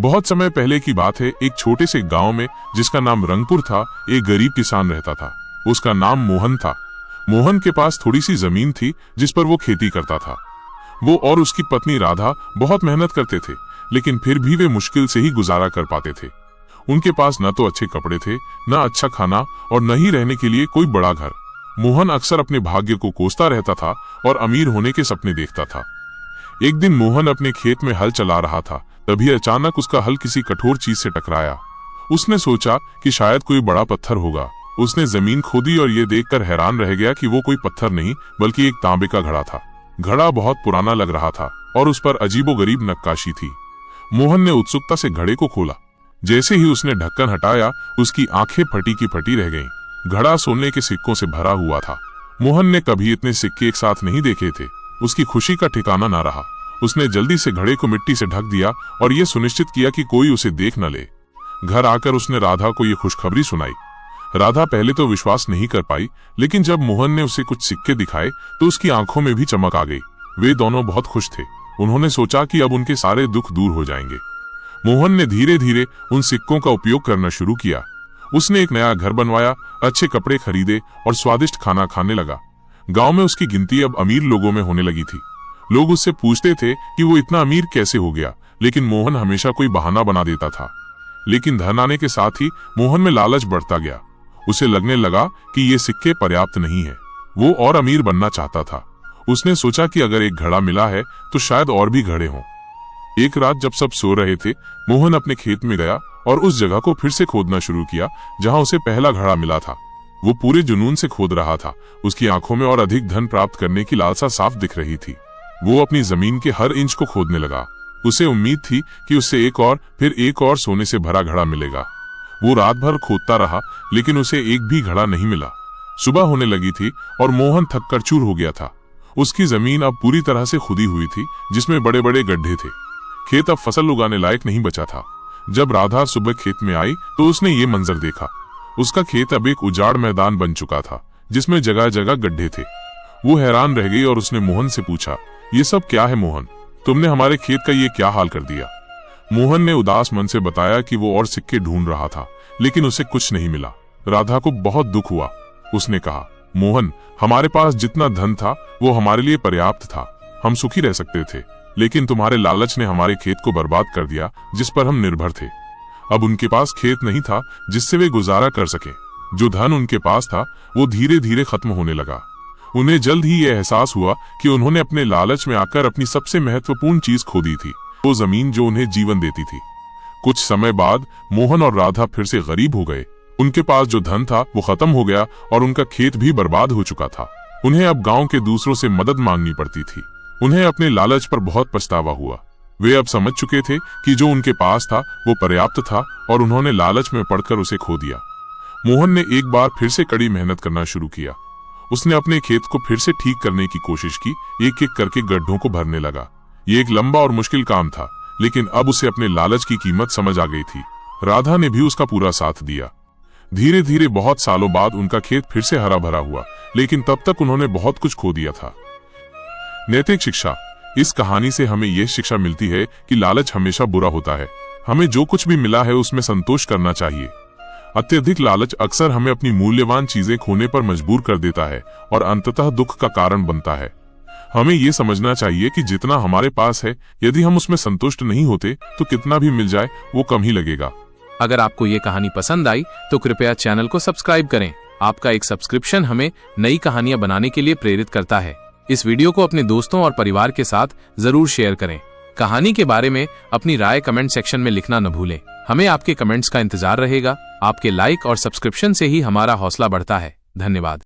बहुत समय पहले की बात है। एक छोटे से गांव में, जिसका नाम रंगपुर था, एक गरीब किसान रहता था। उसका नाम मोहन था। मोहन के पास थोड़ी सी जमीन थी जिस पर वो खेती करता था। वो और उसकी पत्नी राधा बहुत मेहनत करते थे, लेकिन फिर भी वे मुश्किल से ही गुजारा कर पाते थे। उनके पास न तो अच्छे कपड़े थे, न अच्छा खाना और न ही रहने के लिए कोई बड़ा घर। मोहन अक्सर अपने भाग्य को कोसता रहता था और अमीर होने के सपने देखता था। एक दिन मोहन अपने खेत में हल चला रहा था, तभी अचानक उसका हल किसी कठोर चीज से टकराया। उसने सोचा कि शायद कोई बड़ा पत्थर होगा। उसने जमीन खोदी और ये देखकर हैरान रह गया कि वो कोई पत्थर नहीं बल्कि एक तांबे का घड़ा था। घड़ा बहुत पुराना लग रहा था और उस पर अजीबोगरीब नक्काशी थी। मोहन ने उत्सुकता से घड़े को खोला। जैसे ही उसने ढक्कन हटाया, उसकी आंखें फटी की फटी रह गईं। घड़ा सोने के सिक्कों से भरा हुआ था। मोहन ने कभी इतने सिक्के एक साथ नहीं देखे थे। उसकी खुशी का ठिकाना न रहा। उसने जल्दी से घड़े को मिट्टी से ढक दिया और ये सुनिश्चित किया कि कोई उसे देख न ले। घर आकर उसने राधा को ये खुशखबरी सुनाई। राधा पहले तो विश्वास नहीं कर पाई, लेकिन जब मोहन ने उसे कुछ सिक्के दिखाए तो उसकी आंखों में भी चमक आ गई। वे दोनों बहुत खुश थे। उन्होंने सोचा कि अब उनके सारे दुख दूर हो जाएंगे। मोहन ने धीरे धीरे उन सिक्कों का उपयोग करना शुरू किया। उसने एक नया घर बनवाया, अच्छे कपड़े खरीदे और स्वादिष्ट खाना खाने लगा। गांव में उसकी गिनती अब अमीर लोगों में होने लगी थी। लोग उससे पूछते थे कि वो इतना अमीर कैसे हो गया, लेकिन मोहन हमेशा कोई बहाना बना देता था। लेकिन धन आने के साथ ही मोहन में लालच बढ़ता गया। उसे लगने लगा कि ये सिक्के पर्याप्त नहीं है। वो और अमीर बनना चाहता था। उसने सोचा कि अगर एक घड़ा मिला है तो शायद और भी घड़े हों। एक रात जब सब सो रहे थे, मोहन अपने खेत में गया और उस जगह को फिर से खोदना शुरू किया जहां उसे पहला घड़ा मिला था। वो पूरे जुनून से खोद रहा था। उसकी आंखों में और अधिक धन प्राप्त करने की लालसा साफ दिख रही थी। वो अपनी जमीन के हर इंच को खोदने लगा। उसे उम्मीद थी कि उससे एक और फिर एक और सोने से भरा घड़ा मिलेगा। वो रात भर खोदता रहा, लेकिन उसे एक भी घड़ा नहीं मिला। सुबह होने लगी थी और मोहन थककर चूर हो गया था। उसकी जमीन अब पूरी तरह से खुदी हुई थी, जिसमें बड़े बड़े गड्ढे थे। खेत अब फसल उगाने लायक नहीं बचा था। जब राधा सुबह खेत में आई तो उसने ये मंजर देखा। उसका खेत अब एक उजाड़ मैदान बन चुका था, जिसमें जगह जगह गड्ढे थे। वो हैरान रह गई और उसने मोहन से पूछा, ये सब क्या है मोहन? तुमने हमारे खेत का ये क्या हाल कर दिया? मोहन ने उदास मन से बताया कि वो और सिक्के ढूंढ रहा था, लेकिन उसे कुछ नहीं मिला। राधा को बहुत दुख हुआ। उसने कहा, मोहन, हमारे पास जितना धन था वो हमारे लिए पर्याप्त था। हम सुखी रह सकते थे, लेकिन तुम्हारे लालच ने हमारे खेत को बर्बाद कर दिया, जिस पर हम निर्भर थे। अब उनके पास खेत नहीं था जिससे वे गुजारा कर सके। जो धन उनके पास था वो धीरे धीरे खत्म होने लगा। उन्हें जल्द ही यह एहसास हुआ कि उन्होंने अपने लालच में आकर अपनी सबसे महत्वपूर्ण चीज खो दी थी, वो जमीन जो उन्हें जीवन देती थी। कुछ समय बाद मोहन और राधा फिर से गरीब हो गए। उनके पास जो धन था वो खत्म हो गया और उनका खेत भी बर्बाद हो चुका था। उन्हें अब गांव के दूसरों से मदद मांगनी पड़ती थी। उन्हें अपने लालच पर बहुत पछतावा हुआ। वे अब समझ चुके थे कि जो उनके पास था वो पर्याप्त था और उन्होंने लालच में पड़कर उसे खो दिया। मोहन ने एक बार फिर से कड़ी मेहनत करना शुरू किया। उसने अपने खेत को फिर से ठीक करने की कोशिश की, एक एक करके गड्ढों को भरने लगा। ये एक लंबा और मुश्किल काम था, लेकिन अब उसे अपने लालच की कीमत समझ आ गई थी। राधा ने भी उसका पूरा साथ दिया। धीरे धीरे बहुत सालों बाद उनका खेत फिर से हरा भरा हुआ, लेकिन तब तक उन्होंने बहुत कुछ खो दिया था। नैतिक शिक्षा। इस कहानी से हमें यह शिक्षा मिलती है कि लालच हमेशा बुरा होता है। हमें जो कुछ भी मिला है उसमें संतोष करना चाहिए। अत्यधिक लालच अक्सर हमें अपनी मूल्यवान चीजें खोने पर मजबूर कर देता है और अंततः दुख का कारण बनता है। हमें ये समझना चाहिए कि जितना हमारे पास है, यदि हम उसमें संतुष्ट नहीं होते तो कितना भी मिल जाए वो कम ही लगेगा। अगर आपको ये कहानी पसंद आई तो कृपया चैनल को सब्सक्राइब करें। आपका एक सब्सक्रिप्शन हमें नई कहानियां बनाने के लिए प्रेरित करता है। इस वीडियो को अपने दोस्तों और परिवार के साथ जरूर शेयर करें। कहानी के बारे में अपनी राय कमेंट सेक्शन में लिखना न भूलें। हमें आपके कमेंट्स का इंतजार रहेगा। आपके लाइक और सब्सक्रिप्शन से ही हमारा हौसला बढ़ता है। धन्यवाद।